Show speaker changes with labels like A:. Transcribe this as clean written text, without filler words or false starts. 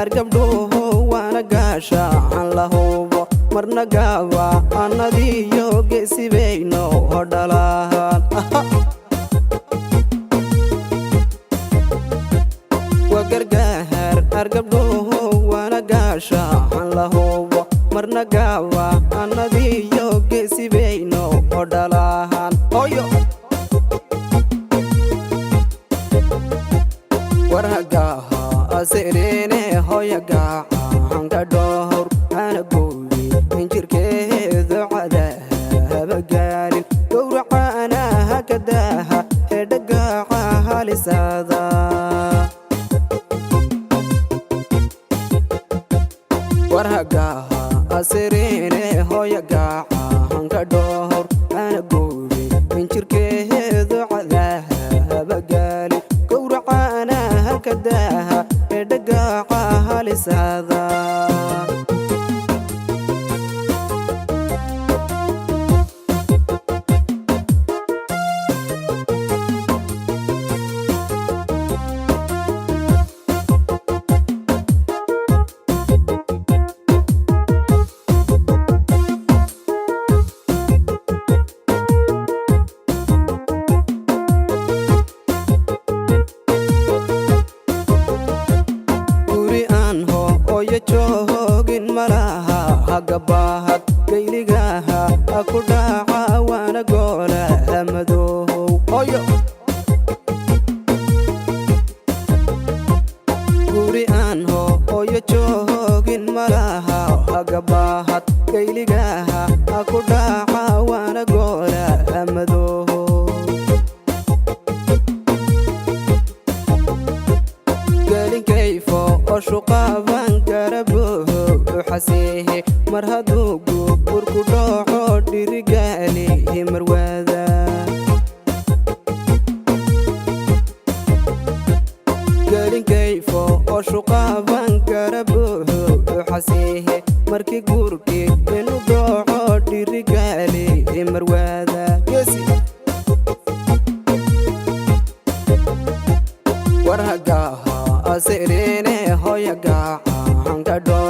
A: أرقبوه وأنا قاشا عن لهوبو مرنا قابا أنا ديو قيسي بينو هدلاهان وقرقاهر أرقبوه وأنا قاشا عن لهوبو مرنا قابا أنا ديو قيسي بينو هدلاهان ورقاها أسيريني هويا قاعان كدور أنا قولي من جركيذ عداها بقالي دورعانا هكداها هدقاها لسادا ورقاها أسيريني هويا قاعان كدور أنا قولي من جركيذ عداها بقالي دورعانا هكداها هدقاها لسادا joogin malaha hagabaahad geyligaha aku dhaca waana goola madow guri aan hooyo joogin malaha hagabaahad geyligaha aku dhaca waana goola madow gelinkayfo oo shuqaaban garabuhu xaseehe mar hadduu guurku dhooco dhirigaali marwaada gelinkayfo oo shuqaaban garabuhu xaseehe markii guurkii inuu dhooco dhirigaali marwaada warhagaha أسيريني هويا قاعان كدور